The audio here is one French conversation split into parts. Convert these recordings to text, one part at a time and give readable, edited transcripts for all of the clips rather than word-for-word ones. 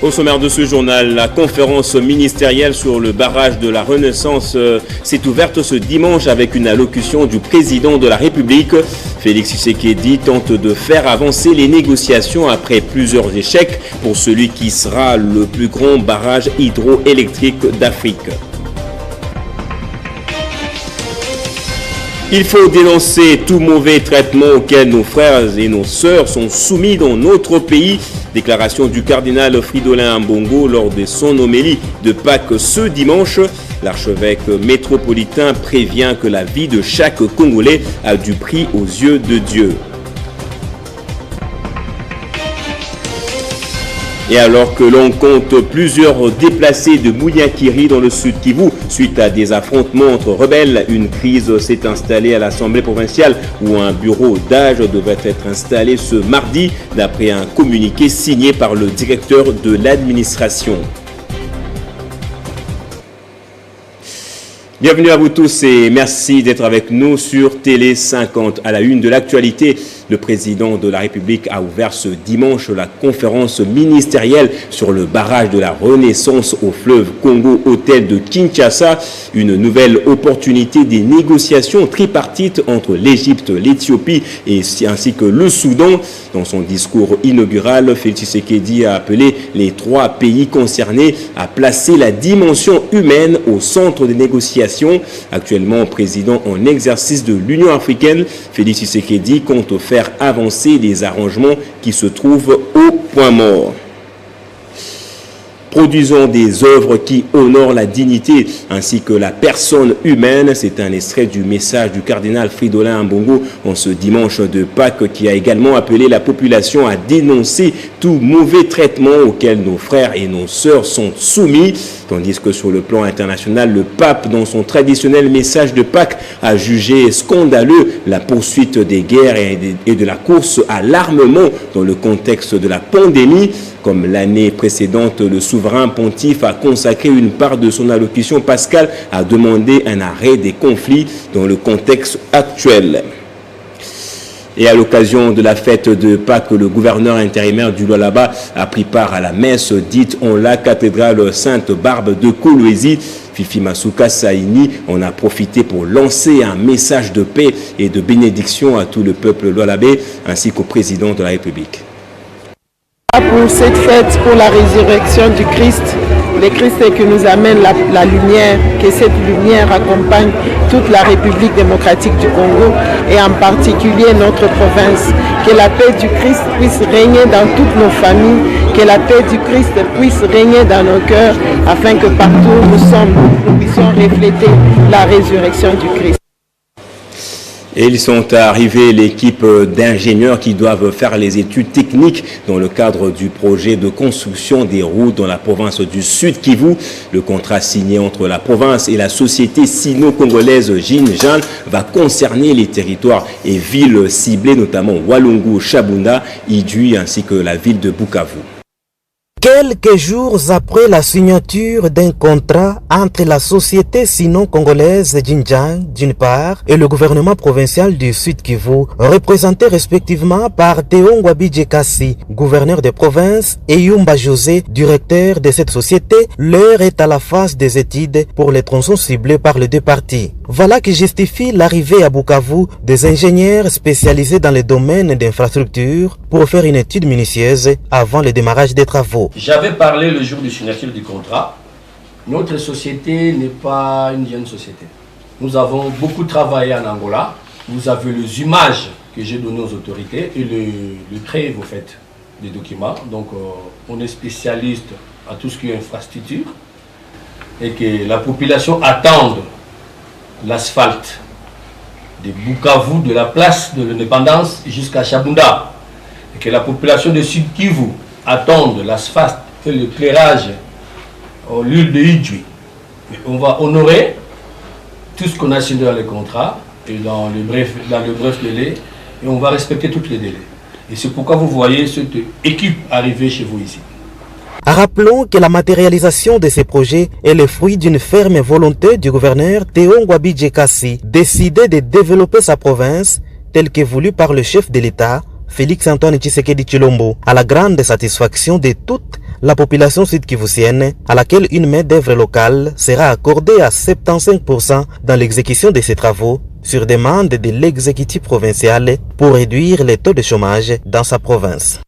Au sommaire de ce journal, la conférence ministérielle sur le barrage de la Renaissance s'est ouverte ce dimanche avec une allocution du président de la République. Félix Tshisekedi tente de faire avancer les négociations après plusieurs échecs pour celui qui sera le plus grand barrage hydroélectrique d'Afrique. Il faut dénoncer tout mauvais traitement auquel nos frères et nos sœurs sont soumis dans notre pays. Déclaration du cardinal Fridolin Ambongo lors de son homélie de Pâques ce dimanche. L'archevêque métropolitain prévient que la vie de chaque Congolais a du prix aux yeux de Dieu. Et alors que l'on compte plusieurs déplacés de Bounyakiri dans le sud Kivu, suite à des affrontements entre rebelles, une crise s'est installée à l'Assemblée provinciale où un bureau d'âge devait être installé ce mardi, d'après un communiqué signé par le directeur de l'administration. Bienvenue à vous tous et merci d'être avec nous sur Télé 50. À la une de l'actualité, le président de la République a ouvert ce dimanche la conférence ministérielle sur le barrage de la Renaissance au fleuve Congo-Hôtel de Kinshasa. Une nouvelle opportunité des négociations tripartites entre l'Égypte, l'Éthiopie ainsi que le Soudan. Dans son discours inaugural, Félix Tshisekedi a appelé les trois pays concernés à placer la dimension humaine au centre des négociations. Actuellement président en exercice de l'Union africaine, Félix Tshisekedi compte faire avancer les arrangements qui se trouvent au point mort. Produisons des œuvres qui honorent la dignité ainsi que la personne humaine. C'est un extrait du message du cardinal Fridolin Ambongo en ce dimanche de Pâques qui a également appelé la population à dénoncer tout mauvais traitement auquel nos frères et nos sœurs sont soumis. Tandis que sur le plan international, le pape, dans son traditionnel message de Pâques, a jugé scandaleux la poursuite des guerres et de la course à l'armement dans le contexte de la pandémie. Comme l'année précédente, le souverain pontife a consacré une part de son allocution pascale à demander un arrêt des conflits dans le contexte actuel. Et à l'occasion de la fête de Pâques, le gouverneur intérimaire du Lualaba a pris part à la messe dite en la cathédrale Sainte-Barbe de Kolwezi. Fifi Masuka Saini en a profité pour lancer un message de paix et de bénédiction à tout le peuple lualabais ainsi qu'au président de la République. Pour cette fête, pour la résurrection du Christ, le Christ qui nous amène la lumière, que cette lumière accompagne toute la République démocratique du Congo et en particulier notre province. Que la paix du Christ puisse régner dans toutes nos familles, que la paix du Christ puisse régner dans nos cœurs afin que partout où nous sommes, nous puissions refléter la résurrection du Christ. Et ils sont arrivés, l'équipe d'ingénieurs qui doivent faire les études techniques dans le cadre du projet de construction des routes dans la province du Sud Kivu. Le contrat signé entre la province et la société sino-congolaise Jinjan va concerner les territoires et villes ciblées, notamment Walungu, Shabunda, Idjui ainsi que la ville de Bukavu. Quelques jours après la signature d'un contrat entre la société sino-congolaise Jinjan d'une part et le gouvernement provincial du Sud Kivu, représenté respectivement par Théo Ngwabidje Kassi, gouverneur de province, et Yumba José, directeur de cette société, l'heure est à la phase des études pour les tronçons ciblés par les deux parties. Voilà qui justifie l'arrivée à Bukavu des ingénieurs spécialisés dans les domaines d'infrastructure pour faire une étude minutieuse avant le démarrage des travaux. J'avais parlé le jour de signature du contrat. Notre société n'est pas une jeune société. Nous avons beaucoup travaillé en Angola. Vous avez les images que j'ai données aux autorités et le trait, vous faites des documents. Donc on est spécialiste à tout ce qui est infrastructure et que la population attend l'asphalte de Bukavu, de la place de l'indépendance jusqu'à Shabunda. Et que la population de Sud Kivu attend l'asphalte et l'éclairage au lieu de Idjui. On va honorer tout ce qu'on a signé dans les contrats et dans le bref délai, et on va respecter tous les délais. Et c'est pourquoi vous voyez cette équipe arriver chez vous ici. Rappelons que la matérialisation de ces projets est le fruit d'une ferme volonté du gouverneur Théo Ngwabidje Kassi, décidé de développer sa province telle que voulue par le chef de l'État, Félix Antoine Tshisekedi Tshilombo, à la grande satisfaction de toute la population sud-kivusienne, à laquelle une main-d'œuvre locale sera accordée à 75% dans l'exécution de ces travaux, sur demande de l'exécutif provincial pour réduire les taux de chômage dans sa province.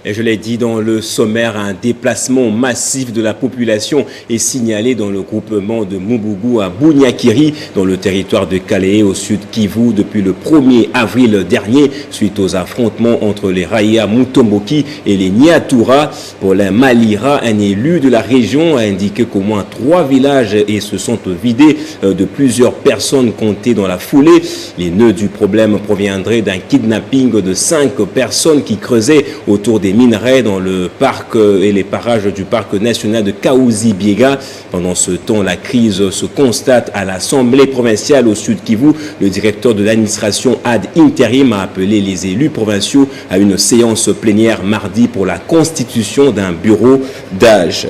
Et je l'ai dit dans le sommaire, un déplacement massif de la population est signalé dans le groupement de Mubugu à Bunyakiri, dans le territoire de Kalehe au sud Kivu, depuis le 1er avril dernier, suite aux affrontements entre les Raïa Mutomboki et les Nyatura. Pour la Malira, un élu de la région a indiqué qu'au moins 3 villages se sont vidés de plusieurs personnes comptées dans la foulée. Les nœuds du problème proviendraient d'un kidnapping de 5 personnes qui creusaient autour des minerais dans le parc et les parages du parc national de Kaouzi-Biega. Pendant ce temps, la crise se constate à l'Assemblée provinciale au Sud Kivu. Le directeur de l'administration ad interim a appelé les élus provinciaux à une séance plénière mardi pour la constitution d'un bureau d'âge.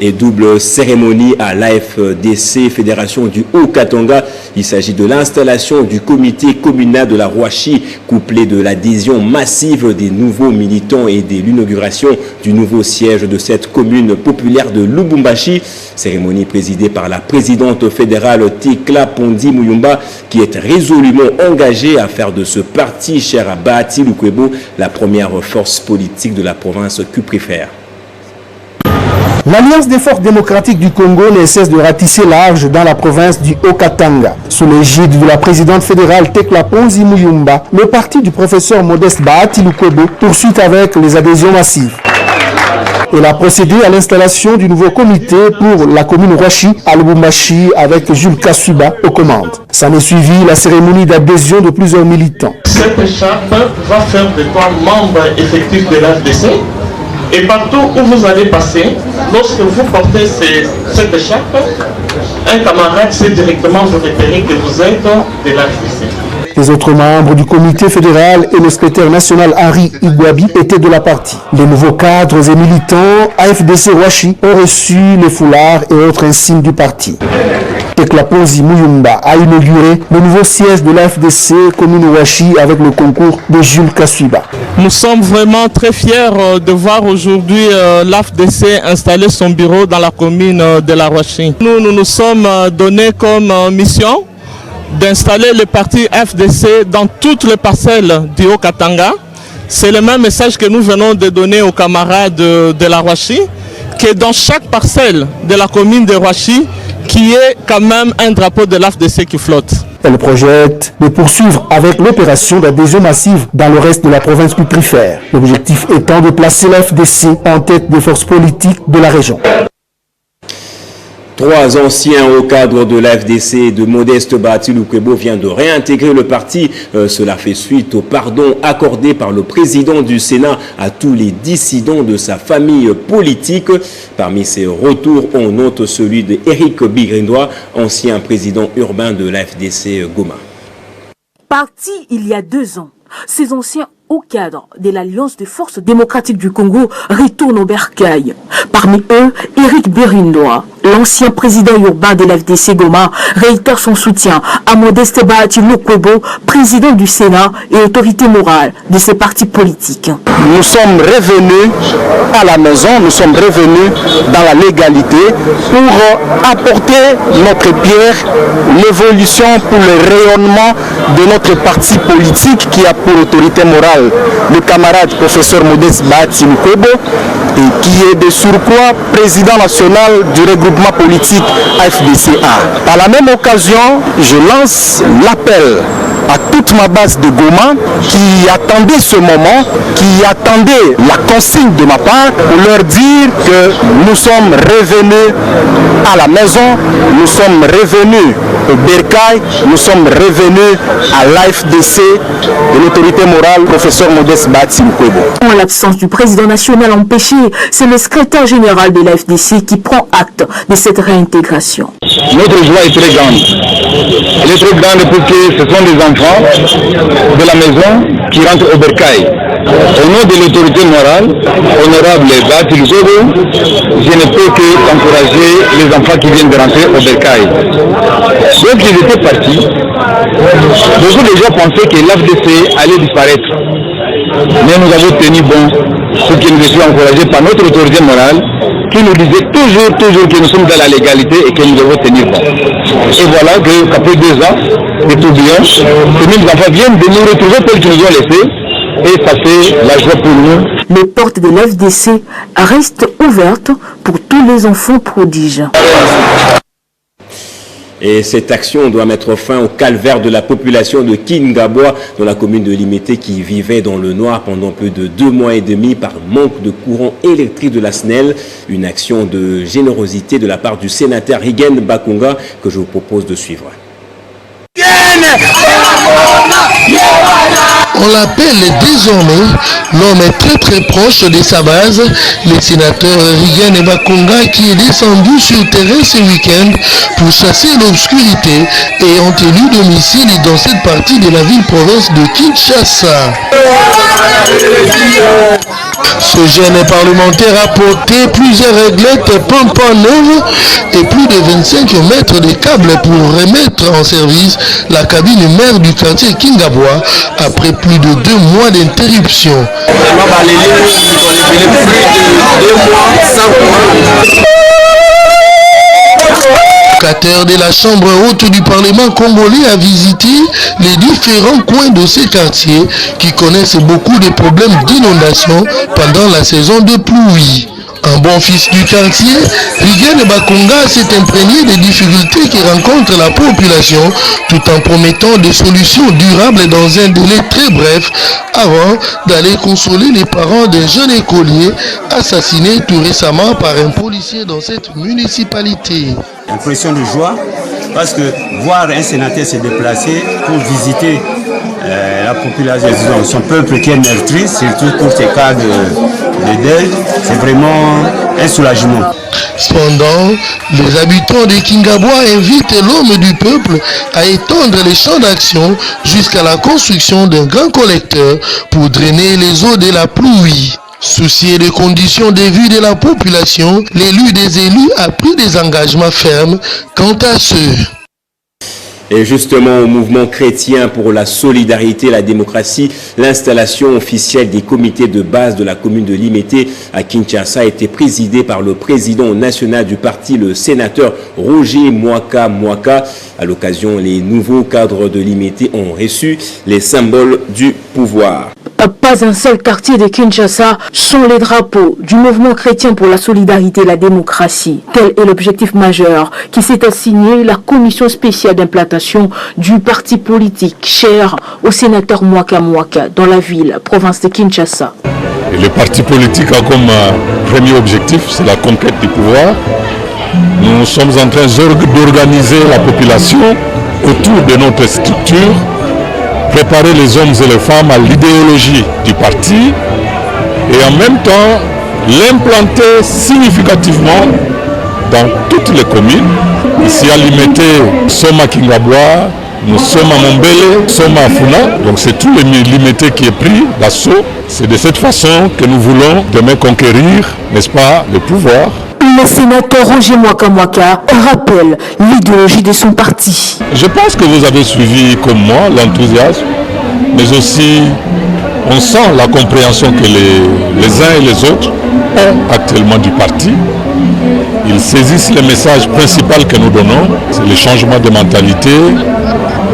Et double cérémonie à l'AFDC, Fédération du Haut-Katanga. Il s'agit de l'installation du comité communal de la Rouachi, couplé de l'adhésion massive des nouveaux militants et de l'inauguration du nouveau siège de cette commune populaire de Lubumbashi. Cérémonie présidée par la présidente fédérale Tekla Pondi Muyumba, qui est résolument engagée à faire de ce parti cher à Bahati Lukwebo la première force politique de la province qu'il préfère. L'Alliance des forces démocratiques du Congo ne cesse de ratisser large dans la province du Haut-Katanga. Sous l'égide de la présidente fédérale Tekla Pondi Muyumba, le parti du professeur Modeste Bahati Lukwebo poursuit avec les adhésions massives. Elle a procédé à l'installation du nouveau comité pour la commune Rouachi à Lubumbashi avec Jules Kasuba aux commandes. S'en est suivi la cérémonie d'adhésion de plusieurs militants. Cette charte va faire de toi membre effectif de l'AFDC. Et partout où vous allez passer, lorsque vous portez cette écharpe, un camarade sait directement vous repérer que vous êtes de l'AFDC. Les autres membres du comité fédéral et le secrétaire national Henri Igwabi étaient de la partie. Les nouveaux cadres et militants AFDC Rouachi ont reçu les foulards et autres insignes du parti. Tekla Pondi Muyumba a inauguré le nouveau siège de l'AFDC commune Rouachi avec le concours de Jules Kasuba. Nous sommes vraiment très fiers de voir aujourd'hui l'AFDC installer son bureau dans la commune de la Rouachi. Nous nous sommes donnés comme mission d'installer le parti FDC dans toutes les parcelles du Haut-Katanga. C'est le même message que nous venons de donner aux camarades de la Rouachi, que dans chaque parcelle de la commune de Rouachi, qui est quand même un drapeau de l'AFDC qui flotte. Elle projette de poursuivre avec l'opération d'adhésion massive dans le reste de la province du Prifère. L'objectif étant de placer l'AFDC en tête des forces politiques de la région. 3 anciens au cadre de l'AFDC de Modeste Bahati Lukwebo viennent de réintégrer le parti. Cela fait suite au pardon accordé par le président du Sénat à tous les dissidents de sa famille politique. Parmi ces retours, on note celui d'Éric Bigrindois, ancien président urbain de l'AFDC Goma. Parti il y a 2 ans, ces anciens hauts cadres de l'Alliance des forces démocratiques du Congo retournent au bercail. Parmi eux, Éric Bigrindois, l'ancien président urbain de l'FDC Goma, réitère son soutien à Modeste Bahati Lukwebo, président du Sénat et autorité morale de ces partis politiques. Nous sommes revenus à la maison, nous sommes revenus dans la légalité pour apporter notre pierre, l'évolution pour le rayonnement de notre parti politique qui a pour autorité morale le camarade professeur Modeste Bahati Lukwebo et qui est de surcroît président national du regroupement politique AFDCA. Par la même occasion, je lance l'appel à toute ma base de Goma qui attendait ce moment, qui attendait la consigne de ma part pour leur dire que nous sommes revenus à la maison, nous sommes revenus au bercail, nous sommes revenus à l'AFDC de l'autorité morale professeur Modeste Bahati Lukwebo. En l'absence du président national empêché, c'est le secrétaire général de l'AFDC qui prend acte de cette réintégration. Notre joie est très grande. Elle est très grande pour que ce sont des enfants de la maison qui rentrent au bercail. Au nom de l'autorité morale, honorable Bahati Lukwebo, je ne peux que encourager les enfants qui viennent de rentrer au bercail. Donc ils étaient partis. Beaucoup de gens pensaient que l'AFDC allait disparaître. Mais nous avons tenu bon pour que nous étions encouragés par notre autorité morale qui nous disait toujours que nous sommes dans la légalité et que nous devons tenir bon. Et voilà qu'après 2 ans de tourbillon, ces mêmes enfants viennent de nous retrouver tels qu'ils nous ont laissés. Et ça fait la joie pour nous. Les portes de l'FDC restent ouvertes pour tous les enfants prodiges. Et cette action doit mettre fin au calvaire de la population de Kingabwa dans la commune de Limete qui vivait dans le noir pendant plus de 2 mois et demi par manque de courant électrique de la SNEL. Une action de générosité de la part du sénateur Rigen Bakunga que je vous propose de suivre. On l'appelle désormais l'homme très proche de sa base, le sénateur Rigen Bakunga qui est descendu sur terrain ce week-end pour chasser l'obscurité et ont élu domicile dans cette partie de la ville-province de Kinshasa. Ce jeune parlementaire a porté plusieurs réglettes pampant neuves et plus de 25 mètres de câbles pour remettre en service la cabine mère du quartier Kingabwa après plus de 2 mois d'interruption. Locataire de la chambre haute du Parlement congolais a visité les différents coins de ces quartiers qui connaissent beaucoup de problèmes d'inondation pendant la saison de pluie. Un bon fils du quartier, Rigen Bakunga s'est imprégné des difficultés que rencontre la population tout en promettant des solutions durables dans un délai très bref avant d'aller consoler les parents d'un jeune écolier assassiné tout récemment par un policier dans cette municipalité. Impression de joie parce que voir un sénateur se déplacer pour visiter la population, son peuple qui est meurtri, surtout pour ces cas de deuil, c'est vraiment un soulagement. Cependant, les habitants de Kingabwa invitent l'homme du peuple à étendre les champs d'action jusqu'à la construction d'un grand collecteur pour drainer les eaux de la pluie. Soucié des conditions de vie de la population, l'élu des élus a pris des engagements fermes quant à ceux. Et justement, au mouvement chrétien pour la solidarité et la démocratie, l'installation officielle des comités de base de la commune de Limete à Kinshasa a été présidée par le président national du parti, le sénateur Roger Mwaka. À l'occasion, les nouveaux cadres de Limete ont reçu les symboles du pouvoir. Pas un seul quartier de Kinshasa sans les drapeaux du mouvement chrétien pour la solidarité et la démocratie. Tel est l'objectif majeur qui s'est assigné la commission spéciale d'implantation du parti politique cher au sénateur Mwaka dans la ville, province de Kinshasa. Et le parti politique a comme premier objectif, c'est la conquête du pouvoir. Nous sommes en train d'organiser la population autour de notre structure, préparer les hommes et les femmes à l'idéologie du parti et en même temps l'implanter significativement dans toutes les communes. Ici à Limete, nous sommes à Kingabwa, nous sommes à Mombele, nous sommes à Funa, donc c'est tout le Limete qui est pris d'assaut. C'est de cette façon que nous voulons demain conquérir, n'est-ce pas, le pouvoir. Le sénateur Roger Mwaka rappelle l'idéologie de son parti. Je pense que vous avez suivi comme moi l'enthousiasme, mais aussi on sent la compréhension que les uns et les autres ont actuellement du parti. Ils saisissent le message principal que nous donnons, c'est le changement de mentalité,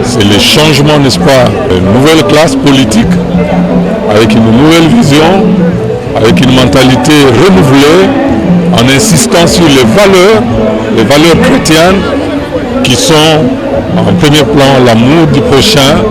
c'est le changement, n'est-ce pas, d'une nouvelle classe politique, avec une nouvelle vision, avec une mentalité renouvelée, en insistant sur les valeurs chrétiennes qui sont en premier plan l'amour du prochain,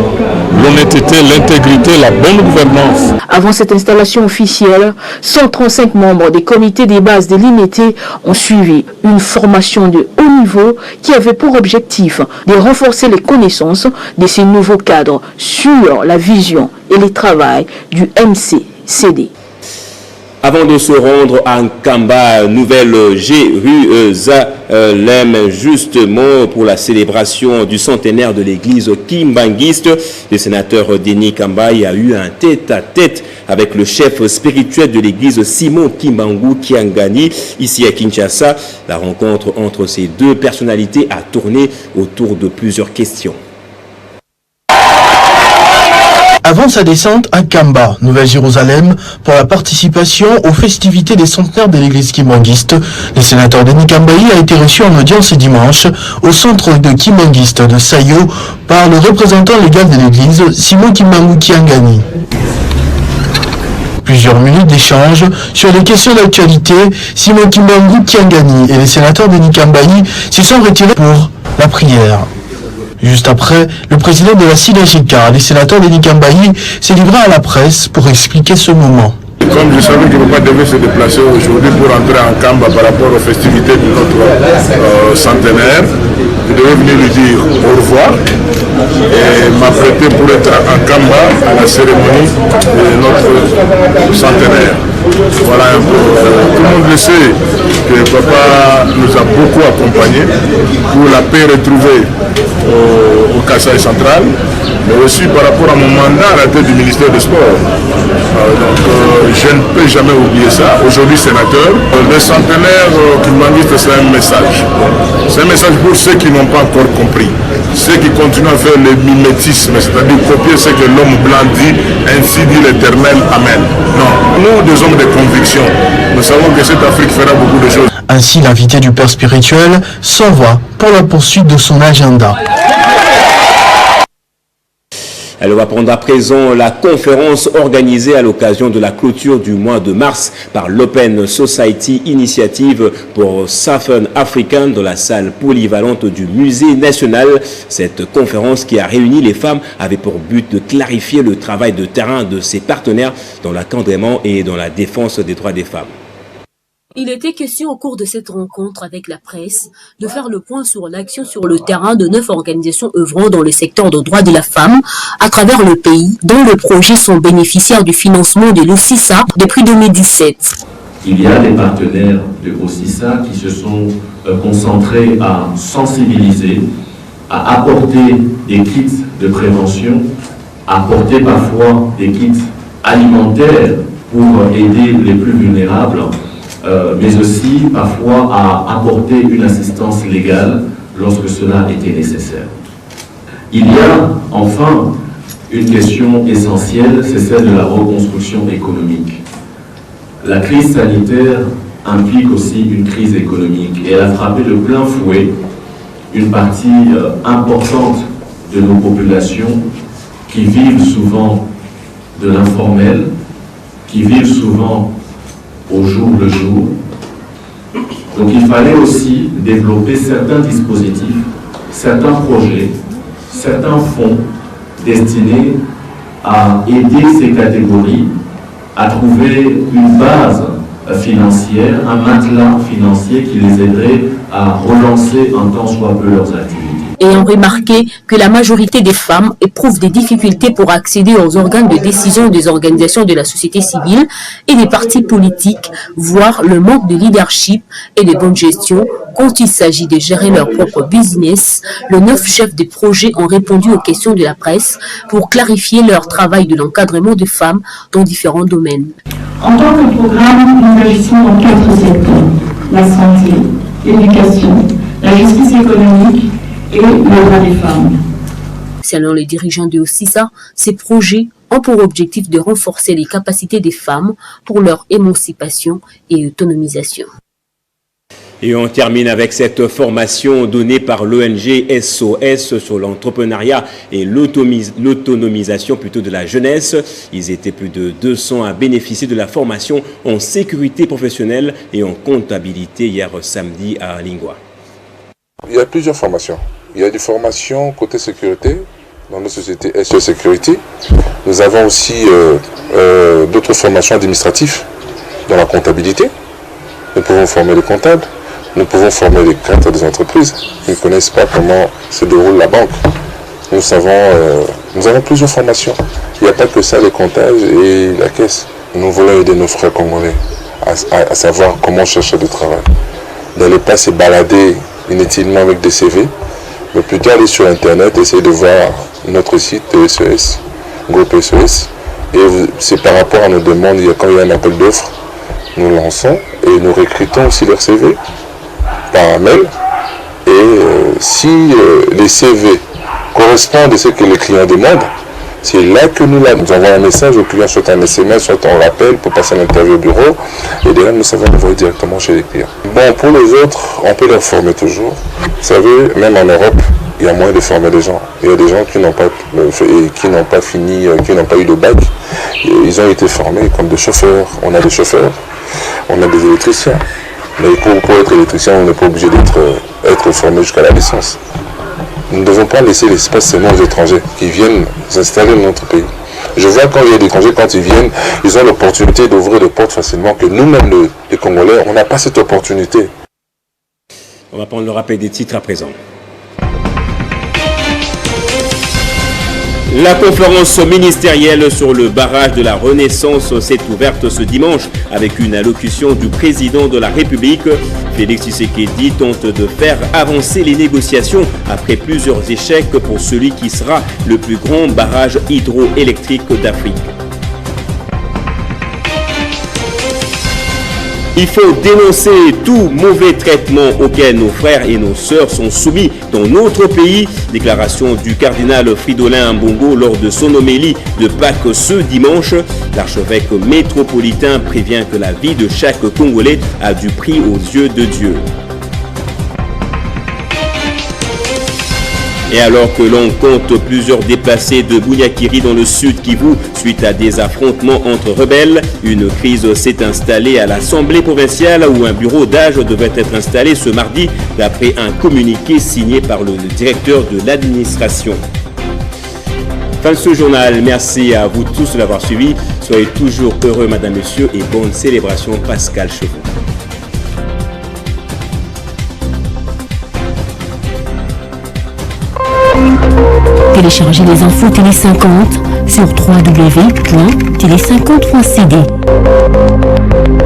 l'honnêteté, l'intégrité, la bonne gouvernance. Avant cette installation officielle, 135 membres des comités des bases de Limete ont suivi une formation de haut niveau qui avait pour objectif de renforcer les connaissances de ces nouveaux cadres sur la vision et le travail du MCCD. Avant de se rendre à Nkamba, nouvelle Jérusalem, justement pour la célébration du centenaire de l'église kimbanguiste, le sénateur Denis Kambaï a eu un tête-à-tête avec le chef spirituel de l'église Simon Kimbangu Kiangani, ici à Kinshasa. La rencontre entre ces deux personnalités a tourné autour de plusieurs questions. avant sa descente à Kamba, Nouvelle-Jérusalem, pour la participation aux festivités des centenaires de l'église kimbanguiste. Le sénateur Denis Kambayi a été reçu en audience ce dimanche au centre de kimbanguiste de Sayo par le représentant légal de l'église, Simon Kimbangu Kiangani. Plusieurs minutes d'échange sur les questions d'actualité, Simon Kimbangu Kiangani et les sénateurs Denis Kambayi se sont retirés pour la prière. Juste après, le président de la SIDAJICA, le sénateur Denis Kambayi, s'est livré à la presse pour expliquer ce moment. Comme je savais que le papa devait se déplacer aujourd'hui pour entrer en Kamba par rapport aux festivités de notre centenaire, je devais venir lui dire au revoir et m'apprêter pour être en Kamba à la cérémonie de notre centenaire. Voilà un peu. Tout le monde le sait que papa nous a beaucoup accompagnés pour la paix retrouvée au Kasaï central, mais aussi par rapport à mon mandat à la tête du ministère des Sports. Je ne peux jamais oublier ça. Aujourd'hui sénateur, le centenaire kimbanguiste, c'est un message. C'est un message pour ceux qui n'ont pas encore compris. Ceux qui continuent à faire le mimétisme, c'est-à-dire copier ce que l'homme blanc dit, ainsi dit l'Éternel, Amen. Non, nous, des hommes de conviction, nous savons que cette Afrique fera beaucoup de choses. Ainsi, l'invité du père spirituel s'envoie pour la poursuite de son agenda. Elle va prendre à présent la conférence organisée à l'occasion de la clôture du mois de mars par l'Open Society Initiative pour Southern African dans la salle polyvalente du Musée national. Cette conférence qui a réuni les femmes avait pour but de clarifier le travail de terrain de ses partenaires dans l'encadrement et dans la défense des droits des femmes. Il était question au cours de cette rencontre avec la presse de faire le point sur l'action sur le terrain de 9 organisations œuvrant dans le secteur des droits de la femme à travers le pays, dont les projets sont bénéficiaires du financement de l'OCISA depuis 2017. Il y a des partenaires de l'OCISA qui se sont concentrés à sensibiliser, à apporter des kits de prévention, à apporter parfois des kits alimentaires pour aider les plus vulnérables, mais aussi parfois à apporter une assistance légale lorsque cela était nécessaire. Il y a enfin une question essentielle, c'est celle de la reconstruction économique. La crise sanitaire implique aussi une crise économique et elle a frappé de plein fouet une partie importante de nos populations qui vivent souvent de l'informel, qui vivent souvent au jour le jour. Donc il fallait aussi développer certains dispositifs, certains projets, certains fonds destinés à aider ces catégories à trouver une base financière, un matelas financier qui les aiderait à relancer un tant soit peu leurs activités. Ayant remarqué que la majorité des femmes éprouvent des difficultés pour accéder aux organes de décision des organisations de la société civile et des partis politiques, voire le manque de leadership et de bonne gestion quand il s'agit de gérer leur propre business, les 9 chefs de projet ont répondu aux questions de la presse pour clarifier leur travail de l'encadrement des femmes dans différents domaines. En tant que programme, nous agissons dans 4 secteurs: la santé, l'éducation, la justice économique et le droit des femmes. Selon les dirigeants de OCISA, ces projets ont pour objectif de renforcer les capacités des femmes pour leur émancipation et autonomisation. Et on termine avec cette formation donnée par l'ONG SOS sur l'entrepreneuriat et l'autonomisation plutôt de la jeunesse. Ils étaient plus de 200 à bénéficier de la formation en sécurité professionnelle et en comptabilité hier samedi à Lingua. Il y a plusieurs formations. Il y a des formations côté sécurité dans notre société SOS Security. Nous avons aussi d'autres formations administratives dans la comptabilité. Nous pouvons former les comptables. Nous pouvons former les cadres des entreprises qui ne connaissent pas comment se déroule la banque. Nous avons plusieurs formations. Il n'y a pas que ça, les comptages et la caisse. Nous voulons aider nos frères congolais à savoir comment chercher du travail. N'allez pas se balader inutilement avec des CV, mais plutôt aller sur Internet, essayer de voir notre site de SOS, groupe SOS. Et c'est par rapport à nos demandes, quand il y a un appel d'offres, nous lançons et nous recrutons aussi leurs CV par mail. Et si les CV correspondent à ce que les clients demandent, C'est là que nous envoyons un message au client, soit un SMS, soit on rappelle pour passer l'interview au bureau. Et de là, nous savons l'envoyer directement chez les clients. Bon, pour les autres, on peut les former toujours. Vous savez, même en Europe, il y a moyen de former des gens. Il y a des gens qui n'ont pas fini, qui n'ont pas eu de bac. Ils ont été formés comme des chauffeurs. On a des chauffeurs, on a des électriciens. Mais pour être électricien, on n'est pas obligé d'être formé jusqu'à la licence. Nous ne devons pas laisser l'espace seulement aux étrangers qui viennent s'installer dans notre pays. Je vois quand il y a des étrangers, quand ils viennent, ils ont l'opportunité d'ouvrir des portes facilement, que nous-mêmes, les Congolais, on n'a pas cette opportunité. On va prendre le rappel des titres à présent. La conférence ministérielle sur le barrage de la Renaissance s'est ouverte ce dimanche avec une allocution du président de la République. Félix Tshisekedi tente de faire avancer les négociations après plusieurs échecs pour celui qui sera le plus grand barrage hydroélectrique d'Afrique. Il faut dénoncer tout mauvais traitement auquel nos frères et nos sœurs sont soumis dans notre pays. Déclaration du cardinal Fridolin Ambongo lors de son homélie de Pâques ce dimanche. L'archevêque métropolitain prévient que la vie de chaque Congolais a du prix aux yeux de Dieu. Et alors que l'on compte plusieurs déplacés de Bunyakiri dans le sud Kivu suite à des affrontements entre rebelles, une crise s'est installée à l'Assemblée provinciale où un bureau d'âge devait être installé ce mardi d'après un communiqué signé par le directeur de l'administration. Fin de ce journal, merci à vous tous de l'avoir suivi. Soyez toujours heureux, madame, monsieur, et bonne célébration Pascal Chevaux. Téléchargez les infos Télé 50 sur www.télé50.cd.